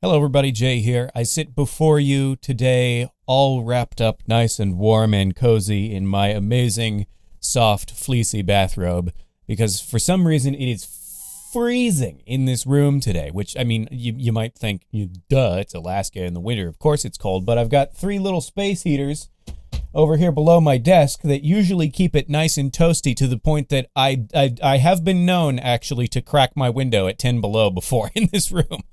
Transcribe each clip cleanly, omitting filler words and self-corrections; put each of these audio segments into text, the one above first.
Hello everybody, Jay here. I sit before you today all wrapped up nice and warm and cozy in my amazing, soft, fleecy bathrobe because for some reason it is freezing in this room today, which, I mean, you might think, duh, it's Alaska in the winter. Of course it's cold, but I've got 3 little space heaters over here below my desk that usually keep it nice and toasty to the point that I have been known, actually, to crack my window at 10 below before in this room.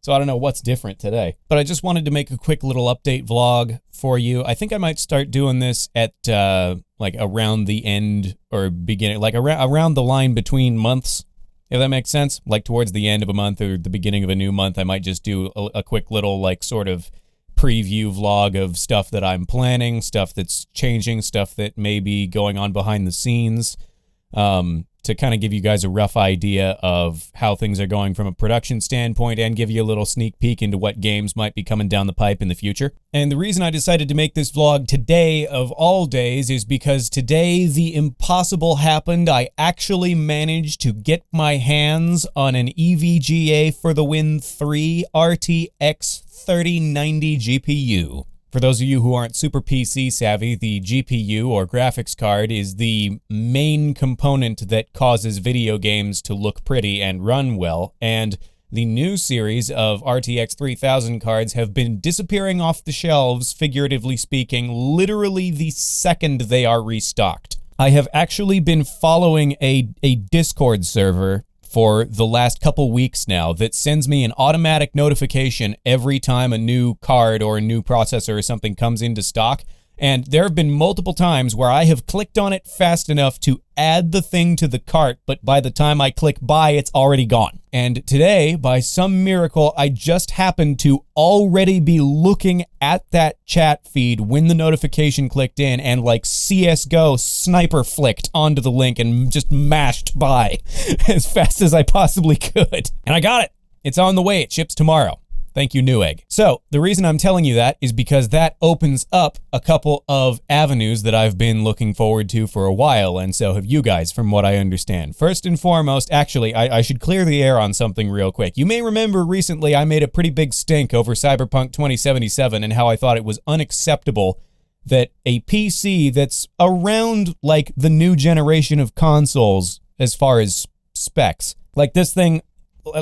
So I don't know what's different today. But I just wanted to make a quick little update vlog for you. I think I might start doing this at like around the end or beginning, like around the line between months, if that makes sense. Like towards the end of a month or the beginning of a new month, I might just do a quick little like sort of preview vlog of stuff that I'm planning, stuff that's changing, stuff that may be going on behind the scenes. To kind of give you guys a rough idea of how things are going from a production standpoint and give you a little sneak peek into what games might be coming down the pipe in the future. And the reason I decided to make this vlog today of all days is because today the impossible happened. I actually managed to get my hands on an EVGA for the Win 3 RTX 3090 GPU. For those of you who aren't super PC savvy, the GPU, or graphics card, is the main component that causes video games to look pretty and run well, and the new series of RTX 3000 cards have been disappearing off the shelves, figuratively speaking, literally the second they are restocked. I have actually been following a Discord server for the last couple weeks now that sends me an automatic notification every time a new card or a new processor or something comes into stock. And there have been multiple times where I have clicked on it fast enough to add the thing to the cart, but by the time I click buy, it's already gone. And today, by some miracle, I just happened to already be looking at that chat feed when the notification clicked in and like CSGO sniper flicked onto the link and just mashed buy as fast as I possibly could. And I got it. It's on the way. It ships tomorrow. Thank you, Newegg. So, the reason I'm telling you that is because that opens up a couple of avenues that I've been looking forward to for a while, and so have you guys, from what I understand. First and foremost, actually, I should clear the air on something real quick. You may remember recently I made a pretty big stink over Cyberpunk 2077 and how I thought it was unacceptable that a PC that's around, like, the new generation of consoles as far as specs, like this thing,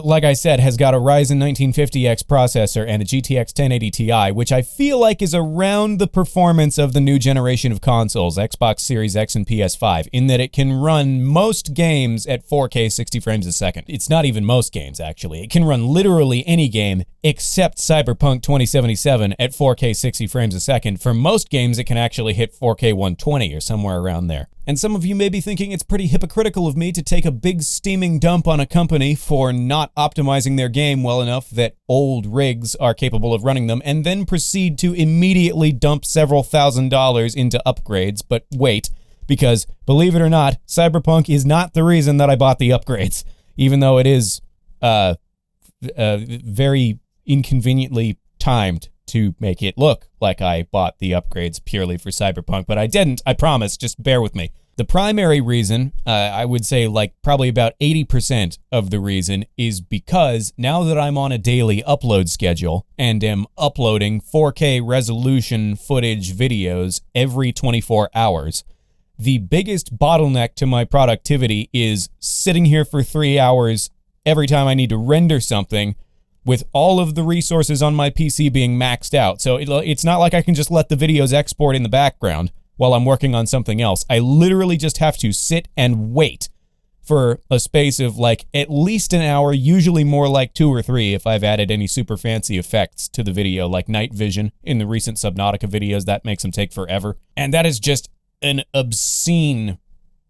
like I said, has got a Ryzen 1950X processor and a GTX 1080 Ti, which I feel like is around the performance of the new generation of consoles, Xbox Series X and PS5, in that it can run most games at 4K 60 frames a second. It's not even most games, actually. It can run literally any game except Cyberpunk 2077 at 4K 60 frames a second. For most games, it can actually hit 4K 120 or somewhere around there. And some of you may be thinking it's pretty hypocritical of me to take a big steaming dump on a company for not optimizing their game well enough that old rigs are capable of running them, and then proceed to immediately dump several $1,000s into upgrades. But wait, because believe it or not, Cyberpunk is not the reason that I bought the upgrades, even though it is very inconveniently timed to make it look like I bought the upgrades purely for Cyberpunk, but I didn't, I promise, just bear with me. The primary reason, I would say like probably about 80% of the reason, is because now that I'm on a daily upload schedule and am uploading 4K resolution footage videos every 24 hours, the biggest bottleneck to my productivity is sitting here for 3 hours every time I need to render something with all of the resources on my PC being maxed out. So it's not like I can just let the videos export in the background while I'm working on something else. I literally just have to sit and wait for a space of like at least an hour, usually more like 2 or 3 if I've added any super fancy effects to the video, like night vision in the recent Subnautica videos. That makes them take forever. And that is just an obscene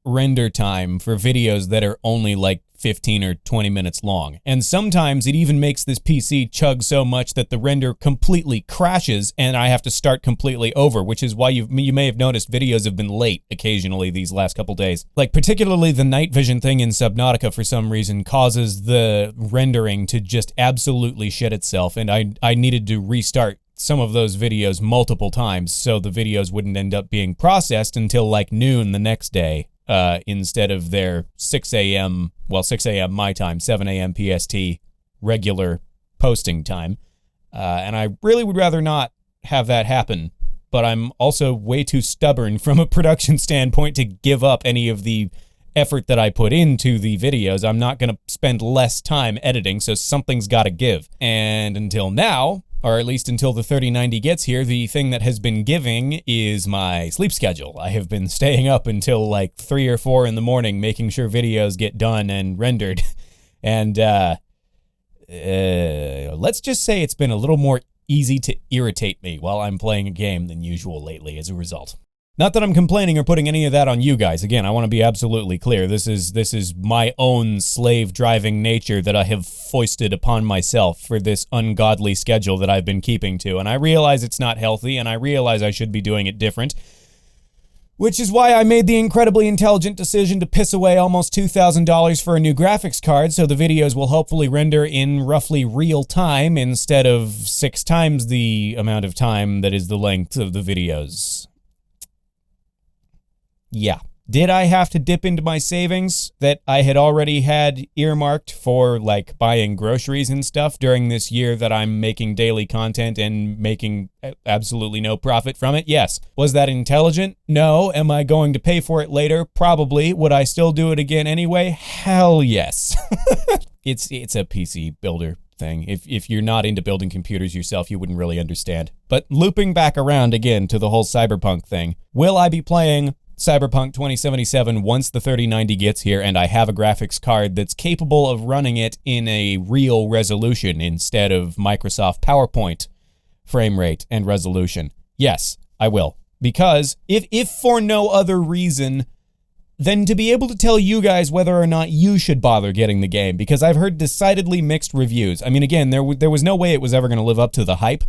render time for videos that are only like 15 or 20 minutes long. And sometimes it even makes this PC chug so much that the render completely crashes and I have to start completely over, which is why you may have noticed videos have been late occasionally these last couple days. Like particularly the night vision thing in Subnautica for some reason causes the rendering to just absolutely shit itself, and I needed to restart some of those videos multiple times so the videos wouldn't end up being processed until like noon the next day. Instead of their 6 a.m., well, 6 a.m. my time, 7 a.m. PST regular posting time. And I really would rather not have that happen. But I'm also way too stubborn from a production standpoint to give up any of the effort that I put into the videos. I'm not going to spend less time editing, so something's got to give. And until now, or at least until the 3090 gets here, the thing that has been giving is my sleep schedule. I have been staying up until like 3 or 4 in the morning, making sure videos get done and rendered. And let's just say it's been a little more easy to irritate me while I'm playing a game than usual lately as a result. Not that I'm complaining or putting any of that on you guys. Again, I want to be absolutely clear. This is my own slave-driving nature that I have foisted upon myself for this ungodly schedule that I've been keeping to. And I realize it's not healthy, and I realize I should be doing it different. Which is why I made the incredibly intelligent decision to piss away almost $2,000 for a new graphics card, so the videos will hopefully render in roughly real time instead of 6 times the amount of time that is the length of the videos. Yeah. Did I have to dip into my savings that I had already had earmarked for, like, buying groceries and stuff during this year that I'm making daily content and making absolutely no profit from it? Yes. Was that intelligent? No. Am I going to pay for it later? Probably. Would I still do it again anyway? Hell yes. It's a PC builder thing. If you're not into building computers yourself, you wouldn't really understand. But looping back around again to the whole cyberpunk thing, will I be playing Cyberpunk 2077 once the 3090 gets here and I have a graphics card that's capable of running it in a real resolution instead of Microsoft PowerPoint frame rate and resolution? Yes, I will. Because if for no other reason than to be able to tell you guys whether or not you should bother getting the game, because I've heard decidedly mixed reviews. I mean, again, there was no way it was ever going to live up to the hype,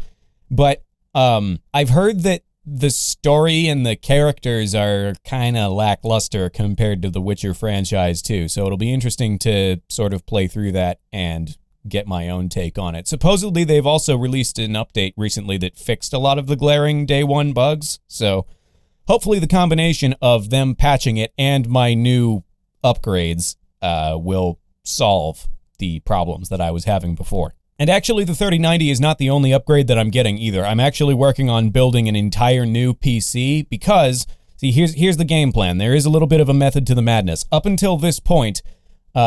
but I've heard that the story and the characters are kind of lackluster compared to the Witcher franchise too, so it'll be interesting to sort of play through that and get my own take on it. Supposedly they've also released an update recently that fixed a lot of the glaring day one bugs, so hopefully the combination of them patching it and my new upgrades will solve the problems that I was having before. And actually, the 3090 is not the only upgrade that I'm getting either. I'm actually working on building an entire new PC because, see, here's the game plan. There is a little bit of a method to the madness. Up until this point,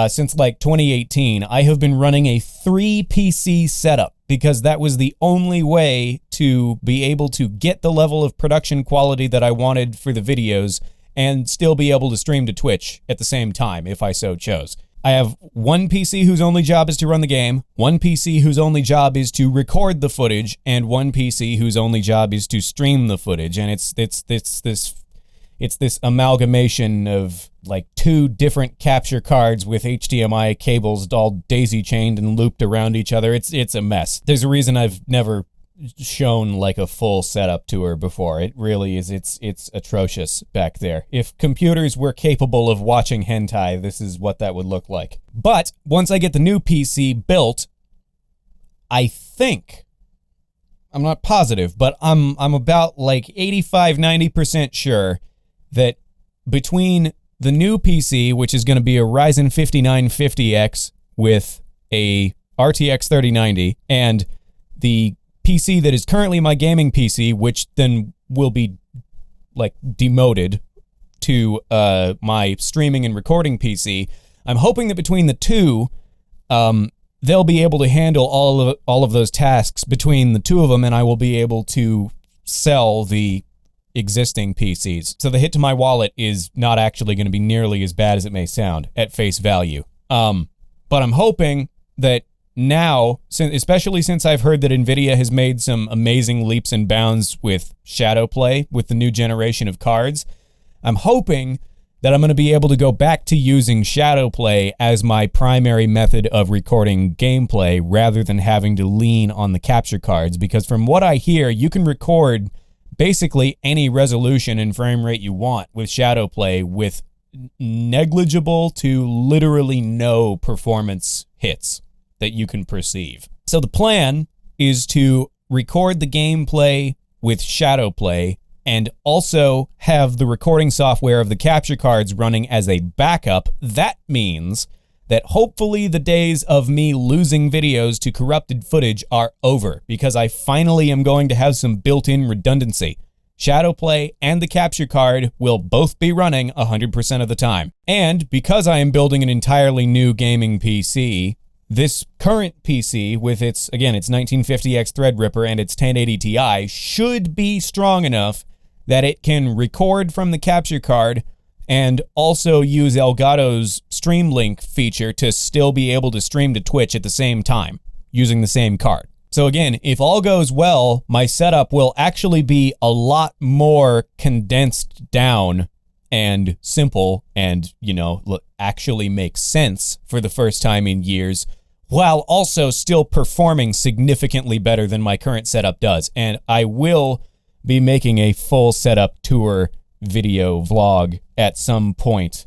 since like 2018, I have been running a 3-PC setup because that was the only way to be able to get the level of production quality that I wanted for the videos and still be able to stream to Twitch at the same time if I so chose. I have one PC whose only job is to run the game, one PC whose only job is to record the footage, and one PC whose only job is to stream the footage. And it's this amalgamation of like 2 different capture cards with HDMI cables all daisy-chained and looped around each other. It's a mess. There's a reason I've never shown like a full setup tour before. It really is, it's atrocious back there. If computers were capable of watching hentai, this is what that would look like. But once I get the new PC built, I think, I'm not positive, but I'm about like 85-90% sure that between the new PC, which is going to be a Ryzen 5950X with a RTX 3090, and the PC that is currently my gaming PC, which then will be like demoted to my streaming and recording PC, I'm hoping that between the two, they'll be able to handle all of those tasks between the two of them, and I will be able to sell the existing PCs. So the hit to my wallet is not actually going to be nearly as bad as it may sound at face value. But I'm hoping that now, especially since I've heard that NVIDIA has made some amazing leaps and bounds with shadow play with the new generation of cards, I'm hoping that I'm going to be able to go back to using shadow play as my primary method of recording gameplay rather than having to lean on the capture cards, because from what I hear, you can record basically any resolution and frame rate you want with shadow play with negligible to literally no performance hits that you can perceive. So the plan is to record the gameplay with shadow play and also have the recording software of the capture cards running as a backup. That means that hopefully the days of me losing videos to corrupted footage are over, because I finally am going to have some built-in redundancy. Shadowplay and the capture card will both be running 100% of the time. And because I am building an entirely new gaming PC, this current PC with its 1950X Threadripper and its 1080 Ti should be strong enough that it can record from the capture card and also use Elgato's Stream Link feature to still be able to stream to Twitch at the same time using the same card. So again, if all goes well, my setup will actually be a lot more condensed down and simple and, actually makes sense for the first time in years, while also still performing significantly better than my current setup does. And I will be making a full setup tour video vlog at some point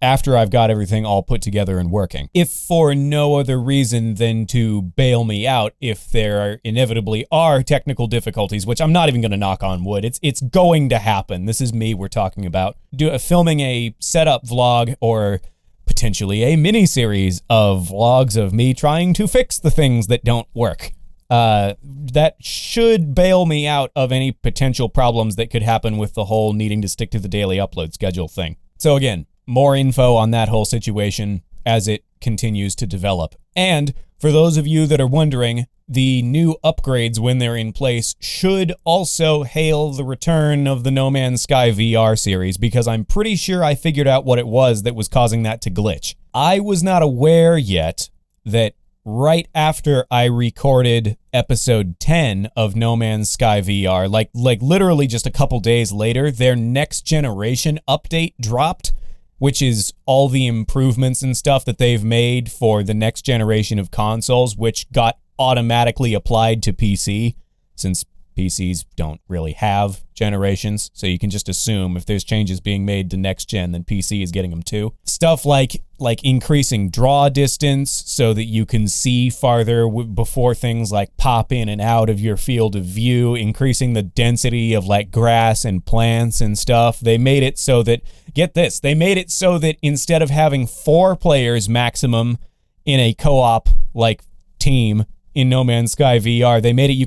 after I've got everything all put together and working. If for no other reason than to bail me out if there inevitably are technical difficulties, which I'm not even going to knock on wood. It's going to happen. This is me we're talking about. Filming a setup vlog or potentially a mini-series of vlogs of me trying to fix the things that don't work. That should bail me out of any potential problems that could happen with the whole needing to stick to the daily upload schedule thing. So again, more info on that whole situation as it continues to develop. And for those of you that are wondering, the new upgrades when they're in place should also hail the return of the No Man's Sky VR series, because I'm pretty sure I figured out what it was that was causing that to glitch. I was not aware yet that right after I recorded episode 10 of No Man's Sky VR, like literally just a couple days later, their next generation update dropped, which is all the improvements and stuff that they've made for the next generation of consoles, which got automatically applied to PC, since PCs don't really have generations, so you can just assume if there's changes being made to next gen, then PC is getting them too. Stuff like increasing draw distance so that you can see farther before things like pop in and out of your field of view, increasing the density of like grass and plants and stuff. They made it so that, get this, they made it so that instead of having 4 players maximum in a co-op like team in No Man's Sky VR, they made it you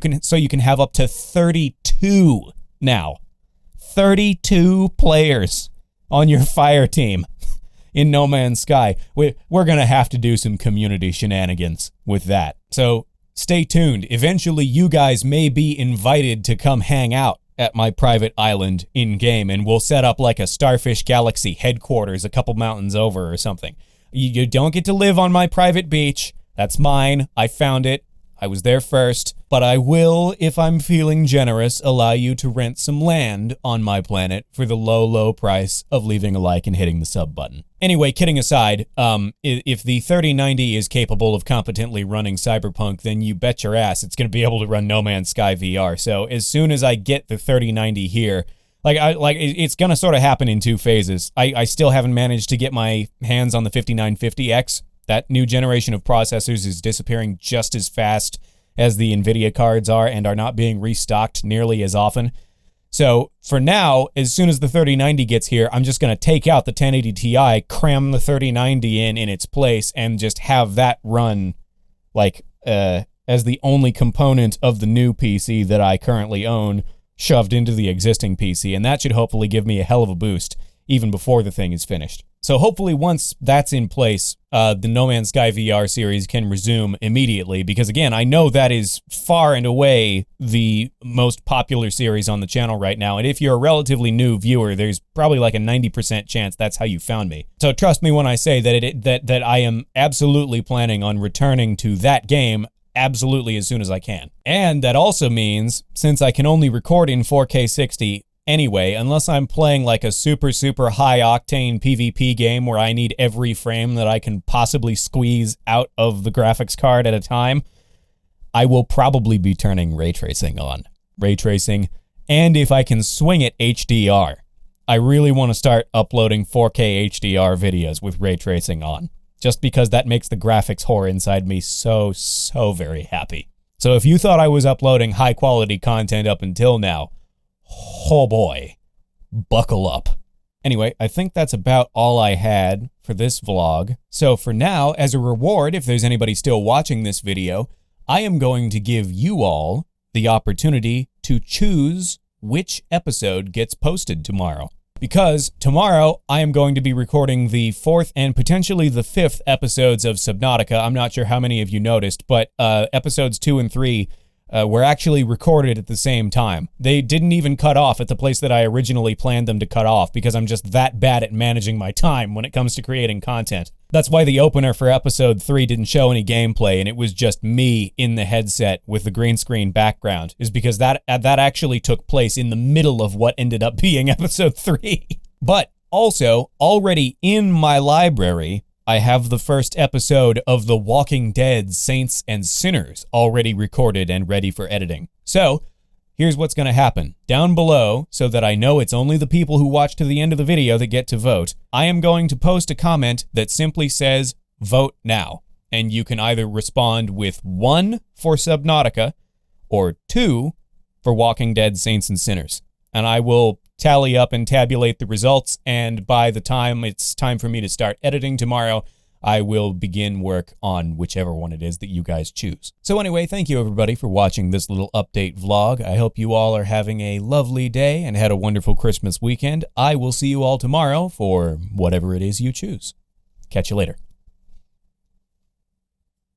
can have up to 32 now. 32 players on your fire team in No Man's Sky. We're going to have to do some community shenanigans with that. So stay tuned. Eventually, you guys may be invited to come hang out at my private island in-game, and we'll set up like a Starfish Galaxy headquarters a couple mountains over or something. You don't get to live on my private beach. That's mine. I found it. I was there first, but I will, if I'm feeling generous, allow you to rent some land on my planet for the low, low price of leaving a like and hitting the sub button. Anyway, kidding aside, if the 3090 is capable of competently running Cyberpunk, then you bet your ass it's going to be able to run No Man's Sky VR. So as soon as I get the 3090 here, it's going to sort of happen in 2 phases. I still haven't managed to get my hands on the 5950X. That new generation of processors is disappearing just as fast as the NVIDIA cards are and are not being restocked nearly as often. So for now, as soon as the 3090 gets here, I'm just going to take out the 1080 Ti, cram the 3090 in its place, and just have that run as the only component of the new PC that I currently own shoved into the existing PC. And that should hopefully give me a hell of a boost even before the thing is finished. So hopefully once that's in place, the No Man's Sky VR series can resume immediately, because again, I know that is far and away the most popular series on the channel right now, and if you're a relatively new viewer, there's probably like a 90% chance that's how you found me. So trust me when I say that I am absolutely planning on returning to that game absolutely as soon as I can. And that also means, since I can only record in 4K 60, anyway, unless I'm playing like a super, super high-octane PvP game where I need every frame that I can possibly squeeze out of the graphics card at a time, I will probably be turning ray tracing on. Ray tracing, and if I can swing it, HDR. I really want to start uploading 4K HDR videos with ray tracing on, just because that makes the graphics whore inside me so, so very happy. So if you thought I was uploading high-quality content up until now, oh boy, buckle up. Anyway, I think that's about all I had for this vlog. So for now, as a reward, if there's anybody still watching this video, I am going to give you all the opportunity to choose which episode gets posted tomorrow. Because tomorrow, I am going to be recording the 4th and potentially the 5th episodes of Subnautica. I'm not sure how many of you noticed, but episodes 2 and 3 were actually recorded at the same time. They didn't even cut off at the place that I originally planned them to cut off because I'm just that bad at managing my time when it comes to creating content. That's why the opener for episode 3 didn't show any gameplay and it was just me in the headset with the green screen background, is because that actually took place in the middle of what ended up being episode 3. But also, already in my library, I have the first episode of The Walking Dead Saints and Sinners already recorded and ready for editing. So, here's what's going to happen. Down below, so that I know it's only the people who watch to the end of the video that get to vote, I am going to post a comment that simply says, "Vote now." And you can either respond with 1 for Subnautica or 2 for Walking Dead Saints and Sinners. And I will tally up and tabulate the results, and by the time it's time for me to start editing tomorrow, I will begin work on whichever one it is that you guys choose. So anyway, thank you everybody for watching this little update vlog. I hope you all are having a lovely day and had a wonderful Christmas weekend. I will see you all tomorrow for whatever it is you choose. Catch you later.